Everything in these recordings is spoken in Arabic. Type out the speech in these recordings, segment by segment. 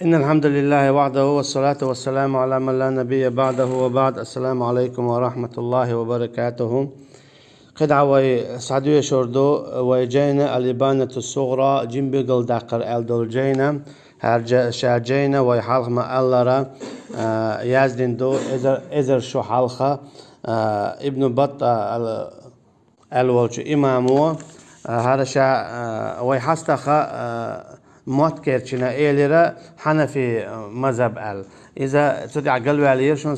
إن الحمد لله وحده والصلاة والسلام على من لا نبي بعده وبعد. السلام عليكم ورحمة الله وبركاته. قدعة وسعدية شردو ويجينا الإبانة الصغرى جنبقل دقر الدولجينا شارجينا ويحلق ما ألرا يازدين دو إذر شو حلقة ابن بطة الولج إمامو هذا شا ويحستخ موت كيرشنا إيليرا حنفي مذهب آل. إذا تدعى قلبي عليه شون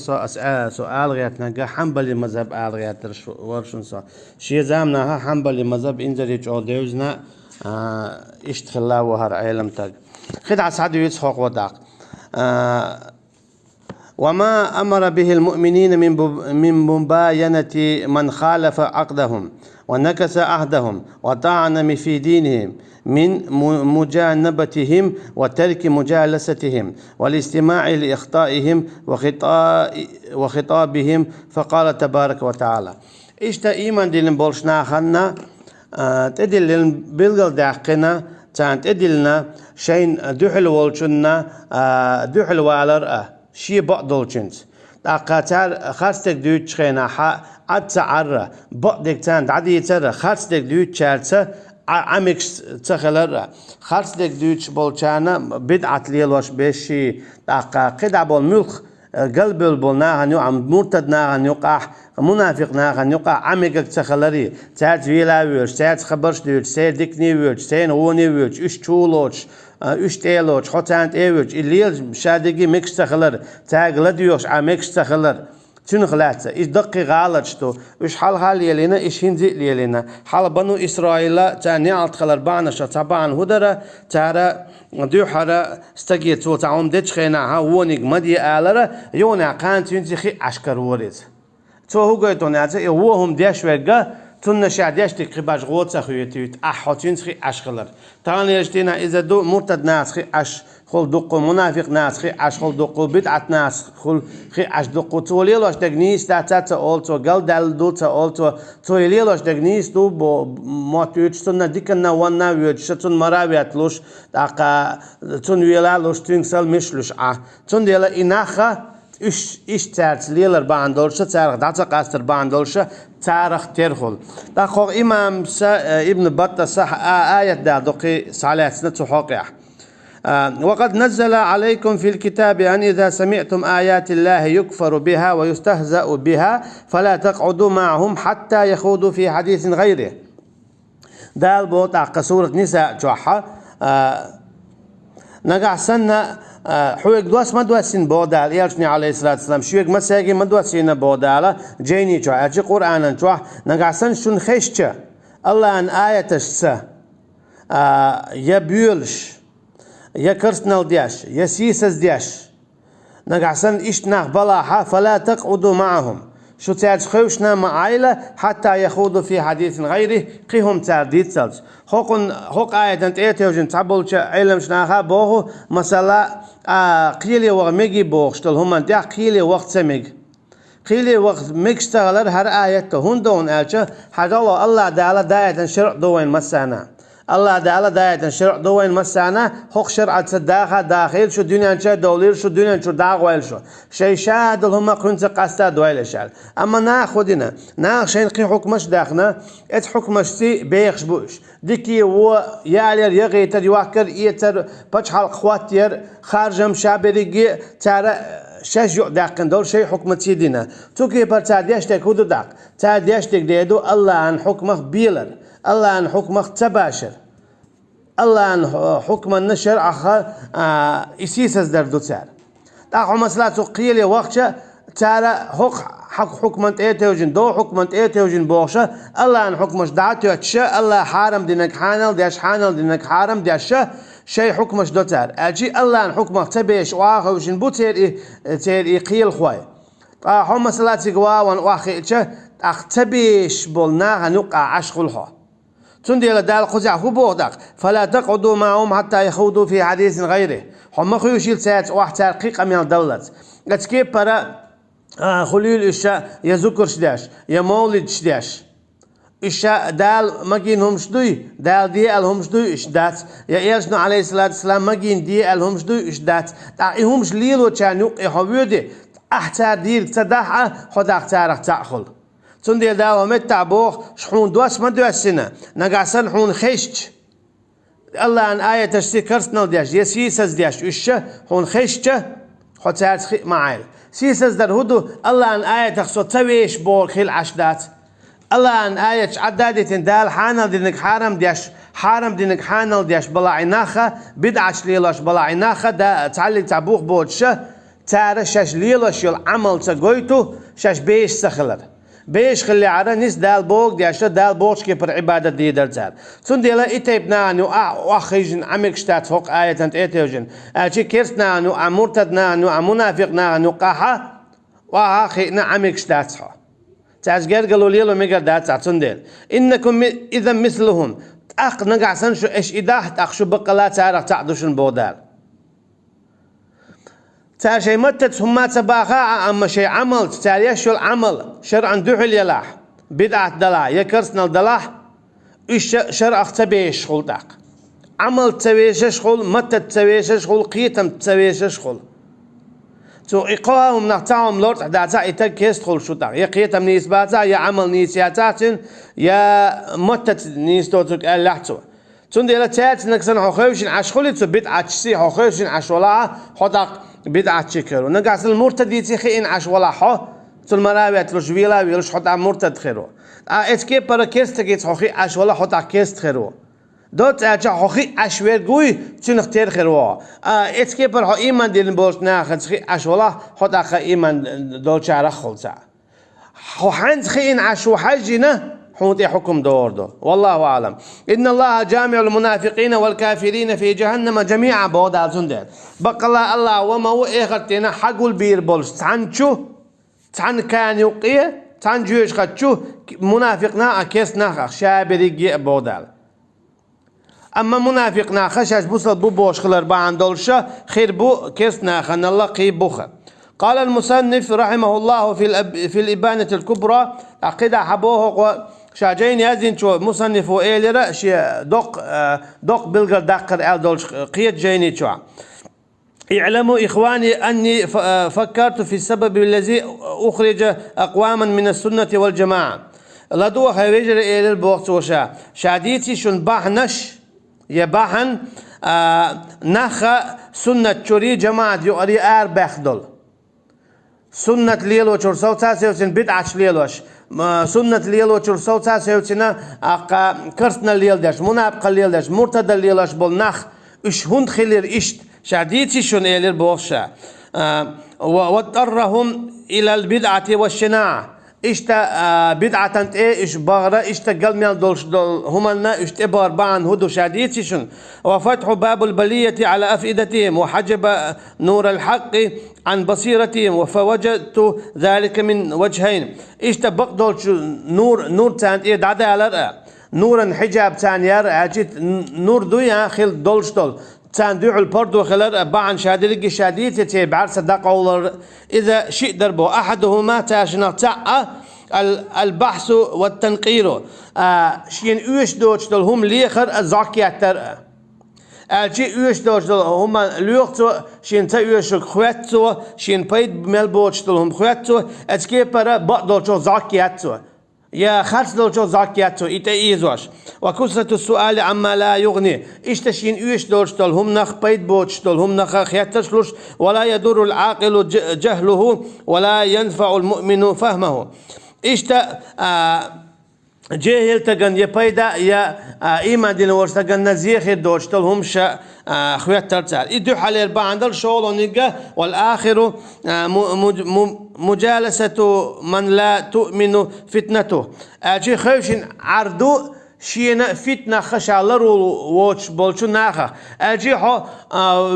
سؤال غيرتنا جا حنبلي مذهب آل غيرتر ورشون شيء زامنها حنبلي مذهب إنزل يجوديوزنا إشتخلا وهر علم تاج خدع سعد يسحق وداق وما أمر به المؤمنين من مباينة من خالف عقدهم ونكس عهدهم وطعن في دينهم من مجانبتهم وترك مجالستهم والاستماع لإخطائهم وخطابهم فقال تبارك وتعالى إشتا إيمان دلن بولشنا خلنا تدلن بلغل داقنا تدلنا شين دحل والشنا دحل والر شي بقدولشنز تاقاتار خاستك دوت شخينا أتسعر بقدك تان عدي تر خاستك دوت شارتة عمكس تخلر خاستك دوت بولشانا بدعت ليلوش بشي تاقا قدع بالملخ قلب البولنا هنيو عم مرتد ناغن يقع منافق ناغن يقع عمقك تخلري تات فيلا ويرش تات خبرش دوت تات ديكني ويرش تات هوني ويرش اش تولوش اش تيلوش حوتانت ايوش الليل شادقي مكس تخلر تاق لديوش عمكس تخلر تون خلاتة إيش دقي غالط شتو إيش حال يلينا إيش هنزي يلينا حال بنو إسرائيل تاني عط خلر بعنا طبعا هدرة ترى دو حرة استجيت وتعوم دتش خينا ها ونيج مدي آلرة يونا كانت ينزي خي أشكر وريز تو هو قيتون يعني هو هم ديش وجا تون شاديش تقريباش غوت سخيتيت أحطين خي أشكلر تاني يجتينا إذا دو مرتد ناس خي أش خل دقو منافق ناس خي أش خل دقو بدعة ناس خل خي أش دقو توليلوش دقنيس تا أولتو قل دل دو تا أولتو توليلوش دقنيس دو بو موتيوش تون ديكنا وانا ويوش تون مراويات لوش تاقا تون ويلالوش تنسل مشلوش تون ديلا إناخا إيش تارت ليلر باندولش تارخ دعتا قاستر باندولش تارخ ترخل تاخو إمام ابن بطة صح آية دا دقي صالحنا تحقيح وقد نزل عليكم في الكتاب أن إذا سمعتم آيات الله يكفر بها ويستهزأ بها فلا تقعدوا معهم حتى يخوضوا في حديث غيره دال بوطع سورة نساء جوحة نقع سنة حويق دوس مدوسين بودال يالشني عليه الصلاة والسلام شويق مساقي مدوسين بودالا جيني جوح أجي قرآنا جوح نقع سن شن خيشتش الله أن آية سا يبيولش يا كرسنال دياش يا سيسس دياش نقعسن إشتناخ بلاحة فلا تقعدوا معهم شو تعرف خوشنا مع عائلة حتى يخوضوا في حديث غيره قيهم تعديد سلس حق آية أنت إيتيوجن تعبولش علم شناخا بوهو مثلا قيلي وغميجي بوغشتل هم أنت قيلي وقت سميج قيلي وقت ميكشتغلر هر آية هندون ألشا حاجة الله دالا داية شرع دوين مسانا الله تعالى داية شرع دوين مسانا حق شرعة صداقة داخل شو دنيا شو دولير شو دنيا شو داغويل شو شيء شاد هم كنت قاستا دويل شال أما ناخدنا ناخشين قي حكمش داخنا ات حكمش سي بيخش بوش ديكي و يالير يغيتر يوكر يتر بجحال خواتير خارجم شابريجي ترى شش داقن دول شيء حكمة سيدنا توكي بر تعديش تكودو داق تعديش تكديدو الله عن حكمه بيلر الله عن حكمه تباشر الله عن حكم النشر أخر إسيسس دردو تار تاخو مسلا تقيلي وقتها تارا حكمة إيتيوجن دو حكمة إيتيوجن بوشة الله عن حكمش دعتو أتشا الله حارم دينك حانل ديش حانل دينك حارم ديشا شيء حكمش دو تار أجي الله عن حكمه تبيش واخوشن بو تير قيل خواي تاخو مسلا تقوا وان واخي إتشا أختبيش بولناها نقع عشقلها تندي لدال قزع خبوغدق فلا تقعدوا معهم حتى يخوضوا في حديث غيره هم خيوشيل ساعات واحد تحقيق من الدولة كيف برا خليل إشاء يذكر شداش يا مولد شداش إيش دال مجين هم شدوي دال دي هم شدوي إيش دات يا إيرشنا عليه الصلاة والسلام مجين دي هم شدوي إيش دات هم شليلو كانوا يحبودي أحتار دير تداح خد أحتار تأخل تندي داو متى بوخ شحون دوس ما دوس سنة نقاسن حون خيشت الله أن آية تشتي كرسنا دياش يسيسز دياش إيش حون خيشت خد ساعات معايل سيسز در هدو الله أن آية تخصو تويش بول خيل عشدات الله أن آية عدادة دال حانل دينك حرم دينك حانل دياش بلا عناخة بدعش ليلاش بلا عناخة دا تعلق تعبوخ بودش تارى شاش ليلاش يل عمل تقويتو شاش بيش سخلر بيش خلي عرا نس دال بوك دياش دال بوش كيبر عبادة دي درتار تون ديلا إتيبنا نو أخيجن عمك شتات فوق آية أنت إتيوجن أشي كيرسنا نو مرتدنا نو منافقنا نو قاحة وآخينا عمك شتات تعجر قالوا لي لو ميقر دات تعتندل إنكم إذا مثلهم أخ نقع سنشو إيش إداه تأخشو بقلا تعرف تعدوشن بودال تعال شيء متت هم تباخا أما شيء عمل تعال شو العمل شرعا دحل يلاح بدعة دلا يكرسنا الدلاح إيش شرع تبيش خل داق عمل تبيش شغل متت تبيش شغل قيتم تبيش شغل تو إقاهم نقطعهم لورد داتا إتكيست خل شو داق يا قيتم نيس باتا يا عمل نيسياتاتن يا متت نيس توتك اللحتو تندي لا تات نكسن حخوشن عشخلي تو بدعة شي حخوشن عشولا حدق بدعة شكرو نقاس المرتد يتخين عش ولا حو تو المراويات لجويلا ويلش حدا مرتد خيرو اتكي برا كيست كيت حخي عش ولا حدا كيست خيرو دوت اجا حخي عشوير قوي تنختار خيرو اتكي برا ايمان دين بوش ناخذ خي عش ولا حدا خ ايمان دول شعر خلصا حو حنت خين عشو حجنا حوتي حكم دور والله أعلم إن الله جامع المنافقين والكافرين في جهنم جميعا بودا زندر بقى الله وما هو إخرتنا حق البير بولش تعنشو تعن كان يقيه تعن جيش خدشو منافقنا أكيسنا شابري بودال أما منافقنا خشاش بوصل بوش خلر بعن دولشة خير بو كيسنا خن الله قيب بوخر قال المصنف رحمه الله في الإبانة الكبرى عقيدة حبوه شاجين يزين شو مصنف وإيلرا شيء دق بلغر دقر أدولش قيد جيني شو اعلموا إخواني أني فكرت في السبب الذي أخرج أقواما من السنة والجماعة لدو خيرجر إلى البوقت وشا شاديتي شن بحنش يبحن نخ سنة شوري جماعة يقري بخدل سنة ليلو شور صوتا سيوتين بدعش ليلوش سنة ليلو شور صوتا سيوتين كرسنا ليل داش منافق ليل داش مرتد ليلوش بول نخ إش هند خلير إشت شاديتي شن إلى البوشة واضطرهم إلى البدعة والشناعة إشتا بدعة أنت إيه إش بغرة إشتا قلب من دول همنا إشتا باربعان هدو شاديتي شن وفتح باب البلية على أفئدتهم وحجب نور الحق عن بصيرتهم فوجدت ذلك من وجهين إشتا بقدول نور تانت إيه دعدا على نورا حجاب تان يار أجيت نور دويا خل دولش دول تان دوع البردو خلر بعن شادلق شاديتي بعد صدق إذا شئ دربو أحدهما تاشنا تاع البحث والتنقير شين أوش دوش دول هم ليخر الزاكيات ترى الشيء أوش دوش دول هم ليختو شين تأوش خواتو شين بيد ملبوش دول هم خواتو أتكي برا بعض شو زاكيات يا خرج دول شو زاكياتو إيزوش وكثرة السؤال عما لا يغني إشتشين إيش دولش دول هم نخ بيد بوتش دول هم نخ خياتشلوش ولا يدور العاقل جهله ولا ينفع المؤمن فهمه إشتا جاهل تجن يبيدا يا إيمان دين ورث تجن نزيخ دولش دول هم شا خوات ترتال إدو حال أربعة عندل شغل نيجا والآخر مجالسة من لا تؤمن فتنته أجي خوشين عردو شينا فتنة خشالر ووتش بولشو ناخا أجي حو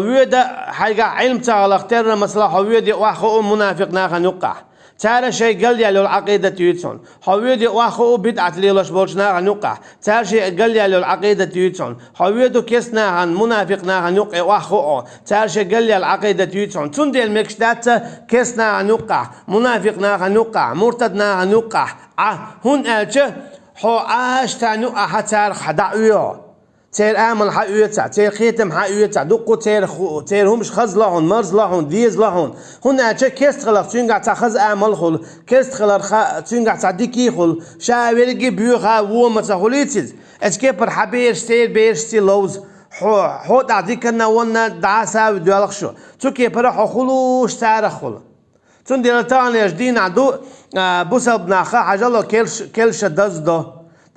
ويدا حاجة علم تغلقتر مثلا ويدا واخو منافق ناخا نقع تارى شيء قال لي العقيدة يتسون حويدي واخو بدعة ليلوش بولشنا نقع تارى شيء قال لي العقيدة يتسون حويدو كيسنا عن منافقنا نقع واخو تارى شيء قال لي العقيدة يتسون تندي المكشدات كيسنا نقع منافقنا نقع مرتدنا نقع هون أجا حو عاش تانو أحتار خدعوه تير آمل حيوتع تير خيتم حيوتع دقو تير همش خز لهون مرز لهون ديز لهون هنا أجا كيست خلق تنقع تخز آمل خل كيست خلق تنقع تعديكي خل شاورجي بيوخا ووما تخليتيز أجا بر حبير ستير بير ستي لوز حو تعديكنا ونا دعاسا ودوالق شو تكي بر حو خلوش تارخل تون ديالتان يجدين عدو بوسا بناخا حاجة كلش دزدو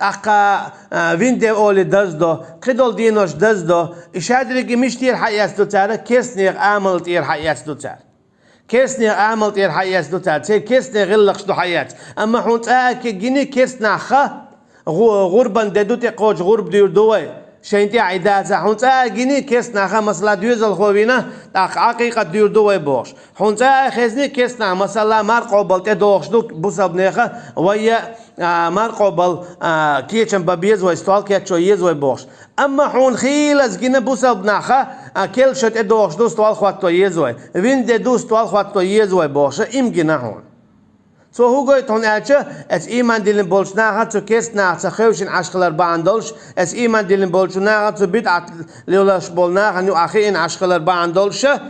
أقا ويندي أولي دزدو قدول دينوش دزدو إشادرقي مش تير حياس دو تارا كيسنيغ آمل تير حياس دو تار كيسنيغ آمل تير حياس دو تار تير كيسنيغ غلقش دو حيات أما حونت آكي جيني كيسنا خا غربا ددو تقوش غرب دير دوي شينتي عيدات حونتا جيني كيسنا خا مسلا ديوزل خوينا اق حقيقه دير دوي بوش حونتا خزني كيسنا مسلا مارقوبل تدوخش دو بوسبنيخه ويا مارقوبل كيچن بابيز وستال كيچو يز وي بوش اما حون خيلز جينا بوسبناخه كيل شت ادوخش دو ستال خواتو يز وي وين دو ستال خواتو يز وي بوش ام جينا هون So hoe gaat het dan als iemand die een bolsch nagaat, zo kerst nacht, zo geus in Ashkeler baandolsch, als iemand die een bolsch nagat, zo bid at leulash bol nagat, nu achi in Ashkeler baandolsche,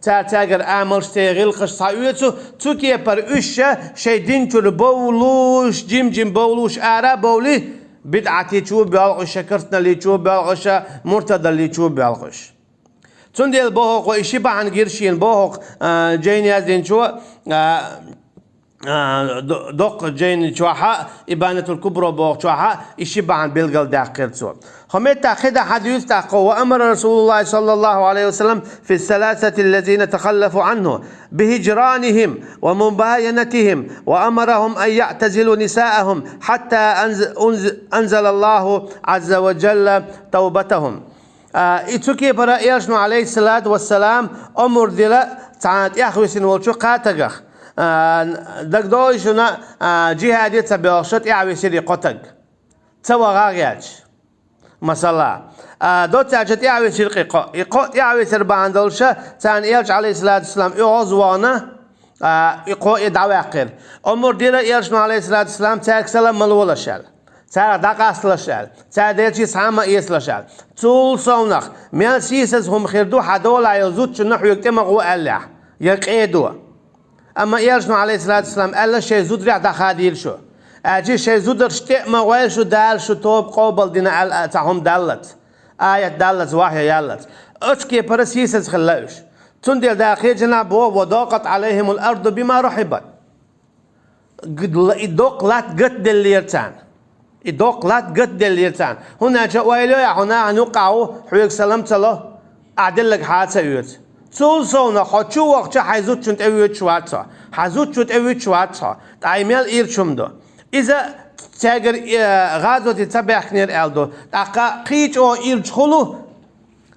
تاجر عمل استغل قصايته تكيه پر أشة شيدين تر بولوش جيم بولوش آرا بولي بدعتي شو بيالقش شكرتنا اللي شو بيالقش مرتضى اللي شو بيالقش تندل بوهق وإشي بعن قرشين بوهق جيني أزين شو دق جين شوحة إبانة الكبرى بوق شوحة يشبع عن بلغل داخل سوى خميت تأخذ حديث تقوى وأمر رسول الله صلى الله عليه وسلم في الثلاثة الذين تخلفوا عنه بهجرانهم ومباينتهم وأمرهم أن يعتزلوا نساءهم حتى أنزل الله عز وجل توبتهم إتوكي برا إيرشنو عليه الصلاة والسلام أمر دلا تعانت يخوسين والشو قاتقخ دقدوشنا جهادي تبيوشت يعوي سيري قطق تسوى غاغياج مثلا دو تاجت يعوي سيري قط يعوي سير باندولشة تان إيرش عليه الصلاة والسلام يغزوانا يقو يدعوي عقير أمور ديرا إيرشنا عليه الصلاة والسلام تاك سلام ملولا شال تاك داقاس لشال تاك ديرشي سحاما إيس لشال تول صونخ ميال سيسز هم خيردو حدولا يزود شنحو يكتمغو ألح يقيدو أما إيرشنو عليه الصلاة والسلام ألا شيء زود ريع دخاديل شو أجي شيء زود رشتق ما ويل شو دال شو توب قوبل دينا تعهم دلت آية دلت وحي يلت أتكي برس يسز خلاوش تندل داخل جنابو وضاقت عليهم الأرض بما رحبت إدوق لات قد دليرتان إدوق لات قد دليرتان هنا جاء ويلو يا هنا هنوقعوا حيوك سلامت الله أعدلك حادثة يوت تول صونا خاتشو وقت حيزوت شنت أويت شواتها حيزوت شنت أويت شواتها تعمل إير شمدو إذا تاجر غازو تتبع خنير ألدو تاقا قيت أو إير شخلو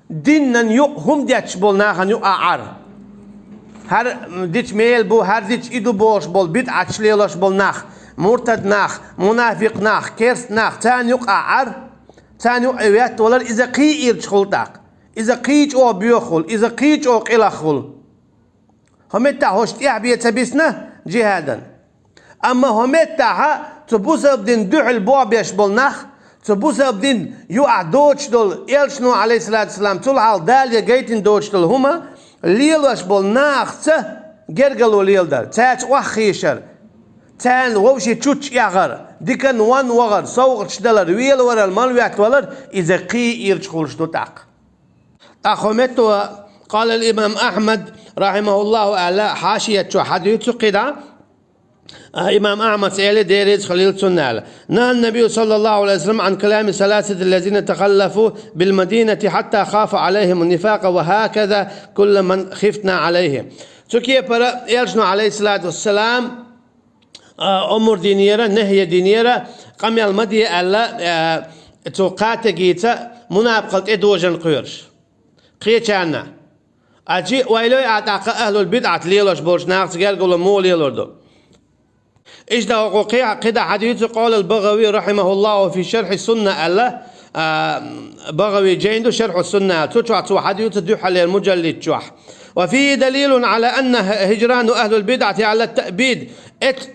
دينن يق هم ديتش بولنا خنيو أعر هر ديتش ميل بو هر ديتش إدو بوش بول بيت عشليلوش بول ناخ مرتد ناخ منافق ناخ كيرس ناخ تان يق أعر تان يق أويت ولا إذا قي إير شخل تاق إذا قيج أو بيخل إذا قيج أو قلخل همتا هشت يحبي تبسنا جهادا أما همتا تبوس بدين دع البوع بيشبل نخ تبوس بدين يوع دوتش دول إلشنو عليه الصلاة والسلام تول حال داليا جيتين دوتش دول هما ليل وشبل نخ جرجلو ليل دال تاج وخيشر تان ووشي تشوتش يغر ديكن وان وغر سوغش دلر ويل ورا المال ويعت ولر إذا قي يرجخلش دو تاق أخمته قال الإمام أحمد رحمه الله على حاشية حديث قدا إمام أحمد سأل ديريز خليل سنال نهى النبي صلى الله عليه وسلم عن كلام ثلاثة الذين تخلفوا بالمدينة حتى خاف عليهم النفاق وهكذا كل من خفتنا عليه تكيه برا يرجنا عليه الصلاة والسلام أمور دينيرة نهي دينيرة قم المدية ألا توقات جيتا منابقة إدوجن قيرش قيتشانا أجي ويلوي أعتقد أهل البدعة ليلوش بولش ناقص قال قولوا مو ليلوردو إيش ده وقوقيع قدا حديث قال البغوي رحمه الله في شرح السنة ألا بغوي جيندو شرح السنة تشوح حديث دوح المجلد تشوح وفيه دليل على أن هجران أهل البدعة على التأبيد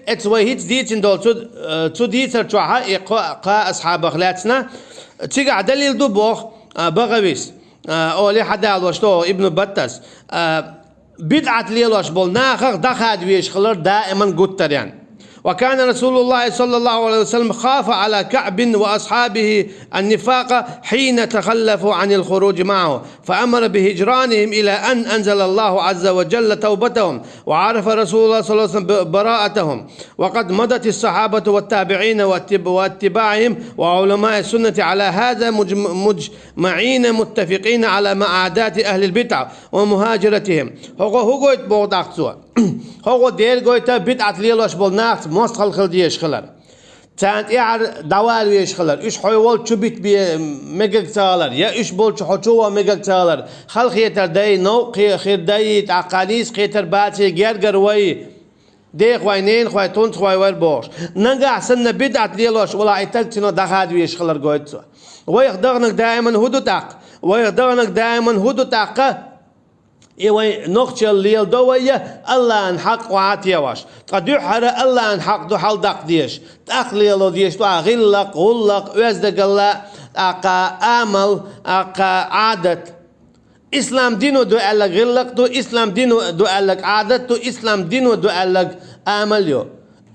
ات وهيت ديتن دول تو ديتر توها قا أصحاب أخلاتنا تيجا دليل دو بوخ بغويس أولي حدا الوشتو ابن بطس بدعة ليلوش بول ناخر دخاد ويش خلر دائما قتر يعني. وكان رسول الله صلى الله عليه وسلم خاف على كعب وأصحابه النفاق حين تخلفوا عن الخروج معه فأمر بهجرانهم إلى أن أنزل الله عز وجل توبتهم وعرف رسول الله صلى الله عليه وسلم براءتهم. وقد مضت الصحابة والتابعين واتباعهم وعلماء السنة على هذا مجمعين متفقين على معاداة أهل البدع ومهاجرتهم. هو يتبوض أقصوا هو دير قويتا بدعة ليلوش بالناخت موست خلق ديش خلر تانت إعر دوال ويش خلر إش حيوال شبيت بي مجل تالر يا إش بول شحوشوا مجل تالر خلق يتر داي نو خير داي تعقاليس خيتر باتي جرجر وي دي خوينين خوي تونت خوي وربوش نجا سنة بدعة ليلوش ولا عتلتنا دخاد ويش خلر قويتا ويخدغنك دائما هدو تاق ويخدغنك دائما هدو تاق إيوه نقطة ليل دوية الله أن حق وعاتيواش قد يحر الله أن حق دو حال دق ديش تأخليلو ديش تو غلق غلق ويزدق الله أقا آمل أقا عادة إسلام دينو دو ألق غلق دو إسلام دينو دو ألق عادة دو إسلام دينو دو ألق آمل يو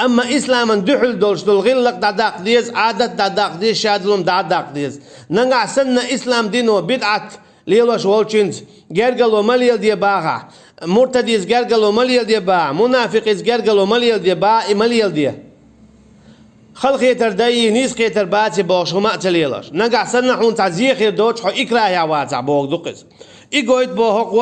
أما إسلاما دحل دولش دول غلق دادق ديز عادة دادق ديز شادلهم دادق ديز ننقع سنة إسلام دينو بدعة ليلوش والشينز جرجلو مليل دي باغا مرتديز جرجلو مليل دي با منافقيز جرجلو مليل دي با مليل دي خلق يتردي نيس كيتر باتي بوش وما تليلوش نقع سنة حون تعزيخ دوتش حو إكراه يا واتع بوغ دقز إيقويت بوهق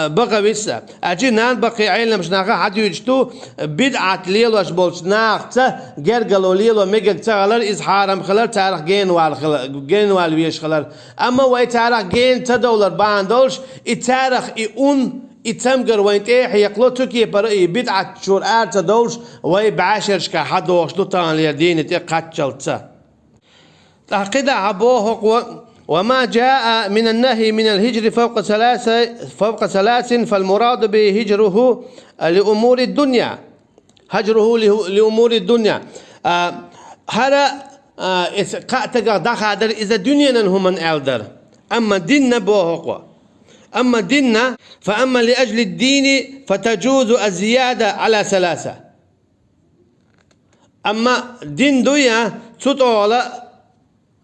بقى ويسا أجي نان بقي عيلنا مش ناقا حد يجتو بدعة ليلوش بولش ناقتا جرجلو ليلو ميقق تغلر إزحارم خلر تارخ جين ويش خلر أما وي تارخ جين تدولر باندولش إتارخ إون إتمقر وين تيح يقلو تكي برأي بدعة شرعار تدولش وي بعاشرش كحدوش دوتان ليردين تقاتشلتا تحقيدا عبوهق وما جاء من النهي من الهجر فوق ثلاث فالمراد به هجره لأمور الدنيا هجره لأمور الدنيا هذا قاتق دخادر إذا دنيا هم ألدر أما دين بوهق أما دين فأما لأجل الدين فتجوز الزيادة على ثلاثة أما دين دويا تطول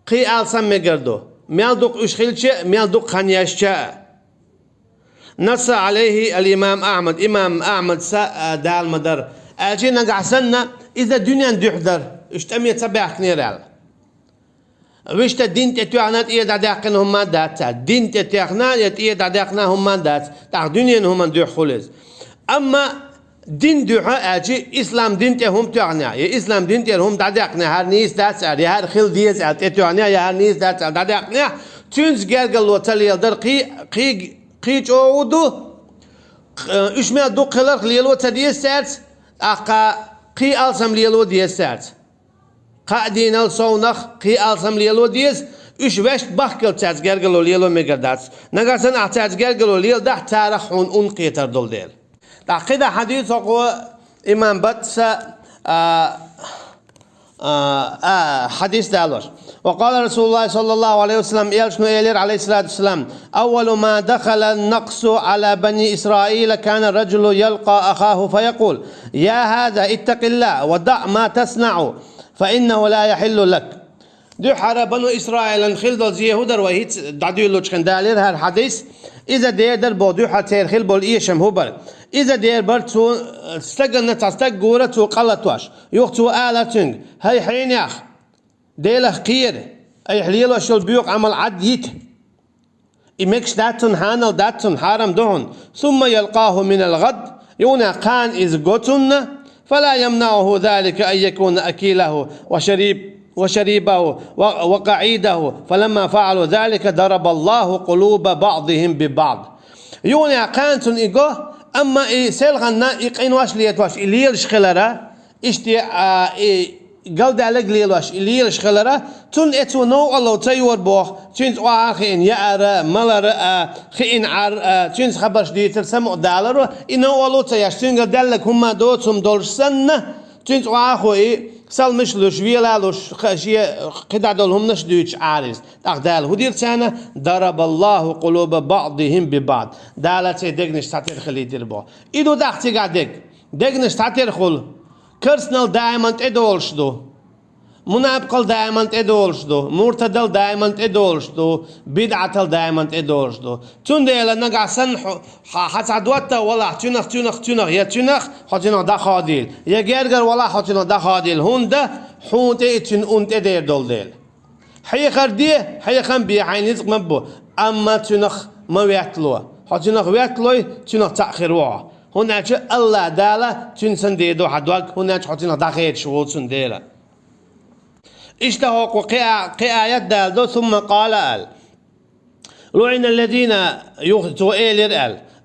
قي آلسان مقردو ميالدوك أشخيلشة ميالدوك خانياشة نص عليه الإمام أحمد إمام أحمد دال مدر أجينا قعسنا إذا دنيا دحضر اشتمي تبع كنيرال ويشتا دين تتوعنات إيه دادقنا هم دات دين تتوعنا إيه دادقنا هم دات تاع دنيا هم دح خلص أما دين دحا أجي إسلام دين تهم توعنا يا إسلام دين تهم دادقنا هر نيس دات يا هر خل ديز تتوعنا يا هر نيس دات دادقنا تونس جرجل وتلي يدر قي جودو إشمع دو خلر ليلو تديس سات أقا قي ألسم ليلو ديس سات قاعدين الصونخ قي ألسم ليلو ديس إش وش بحكل تات جرجل ليلو مقدات نقصن أعتاد جرجل ليل ده تاريخون أنقيتر دول ديل تعقيد حديث أقوى إمام بطس حديث دالوش وقال رسول الله صلى الله عليه وسلم يلشنو إلير عليه الصلاة والسلام أول ما دخل النقص على بني إسرائيل كان الرجل يلقى أخاه فيقول يا هذا اتق الله ودع ما تصنع فإنه لا يحل لك دو حرا بنو إسرائيل خلدو زي هدر وهيت دعدو لوچخن دالير هر حديث إذا دير بودو حتير خل بول إيشم هبر إذا دير برتو استقلنا تستقورة تو قلتواش يوقتو آلتنج هاي حين ياخ ديله قير أي حليلو شل بيوق عمل عديت إمكش داتن هانل داتن حرم دهن ثم يلقاه من الغد يونا كان إذ قتن فلا يمنعه ذلك أن يكون أكيله وشريبه وقعيده فلما فعلوا ذلك ضرب الله قلوب بعضهم ببعض يونا كانتن إيقو أما سيلغنا إقين واش ليتواش إليل شخلرا إشتي قال دالك ليلش خلرا تون اتو نو الله تيور بوخ تون واخين يا ملر خين عر تون خبر ديتر سمع دالر انو الله تياش تون قال دالك هما دوتهم دولسن تون واخو سال مش لوش ويلا لوش خشيه قدع دولهم نش دوتش عارس اقدال هدير سنه ضرب الله قلوب بعضهم ببعض دالت دغنش تعتر خلي دير بو ايدو دختي قاعدك دغنش تعتر خل كرسنال دائما ادولشدو منافقل دائما ادولشدو مرتدل دائما ادولشدو بدعتل دائما ادولشدو تون ديلا نقعسن حتعدوتا ولا تنخ يا تنخ حتنخ دا خاديل يا جرجر ولا حتنخ دا خاديل هوندا حونت اتن انت دير دول ديل حي خردي حي خم بي عين رزق مبو اما تنخ ما ويتلو حتنخ ويتلو تنخ تاخير وا هناك الله دالا تنسن ديدو حدوك هناك حتنخ داخيت شو ديلا اشتهق قآيات دالدو ثم قال لعن الذين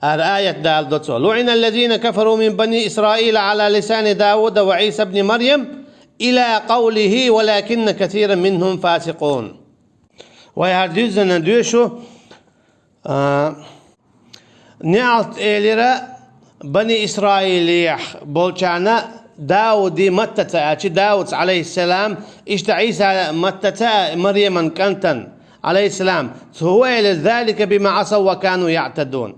آية دالدو لعن الذين كفروا من بني إسرائيل على لسان داود وعيسى بن مريم إلى قوله ولكن كثيرا منهم فاسقون ويهردوزنا دوشو نعت إليرا بني إسرائيل بولشانا داود متتا داود عليه السلام اشت عيسى متتا مريم كنتن عليه السلام هو ذلك بما عصوا وكانوا يعتدون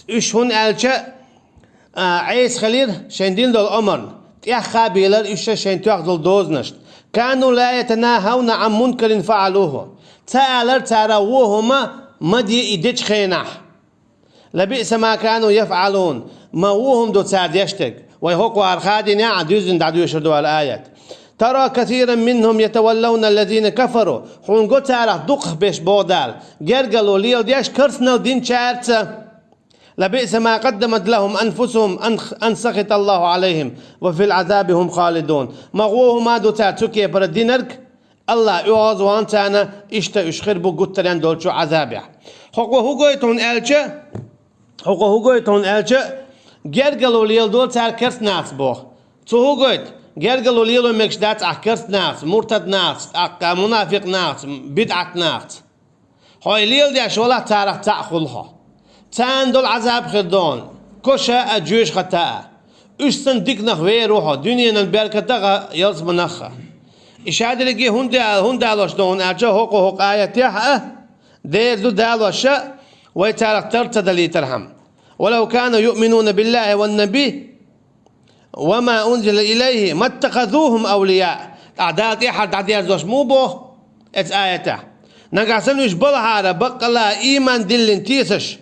ايش هون الشا عيس خليل شندين دول امر يا خابيلر ايش شين تاخذ دوزنشت كانوا لا يتناهون عن منكر فعلوه تالر تراوهما مدي ايدش خينح لبئس ما كانوا يفعلون ما وهم دو تساعد يشتك ويهوكو أرخادين يعدوزن دعدو يشردوا الآيات ترى كثيرا منهم يتولون الذين كفروا حون قلت على دق بيش بودال جرقلوا ليل ديش كرسنا الدين شارتا لبئس ما قدمت لهم أنفسهم أن سخط الله عليهم وفي العذاب هم خالدون مغوه ما دو تاتوكي بردينرك الله يوغز وانتانا اشتا اشخربو قتلين دولشو عذابه هو قويتون ألشا جرجلو ليل دول تار كرس ناس بوخ تو قلت جرجلو ليل مكش دات كرس ناس مرتد ناس منافق ناس بدعة ناس هاي ليل دي شولا تعرف تأخذها تان دول عذاب خدون كوشا أجوش خطأ أشتن ديك نخوي روحه دنيا نبركة تغا يلزم نخا إشهاد لقي هندالوش دون أرجع هوق آية تيحة دير دو دالوشا ويتارك ترتدلي ترحم ولو كانوا يؤمنون بالله والنبي وما أنزل إليه ما اتخذوهم أولياء أعداد إحد عدير زوش مو بو إتس آيته نقاسن يشبه هذا بقى الله إيمان دلن تيسش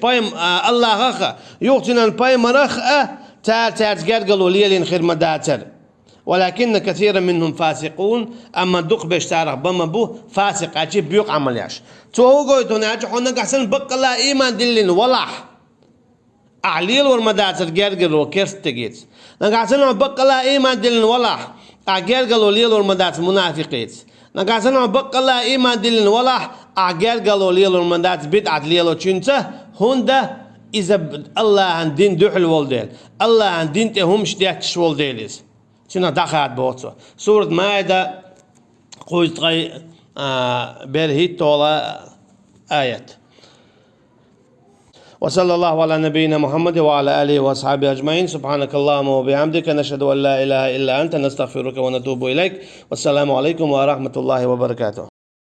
بايم الله غخ يوقتنا بايم رخ تار تقرقلوا ليلين خير مداتر ولكن كثيرا منهم فاسقون أما دق بيشتارك بما بو فاسق عجيب بيوق عملياش تو قويتون عجحو نقاسن بقى الله إيمان دلن ولح أعليل ورمدات الجرجل وكرستجيت نقاسنا بقى لا إيمان دلن ولا أجرجل وليل ورمدات منافقيت نقاسنا بقى لا إيمان دلن ولا أجرجل وليل ورمدات بدعة ليلو تشنته هندا إذا الله عن دين دحل والديل الله عن دين تهم شديتش والديلز شنو دخلت بوتو سورة مائدة قويت غي برهيت ولا آيات وصلى الله على نبينا محمد وعلى آله وأصحابه أجمعين سبحانك اللهم وبحمدك نشهد أن لا إله إلا أنت نستغفرك ونتوب إليك والسلام عليكم ورحمة الله وبركاته.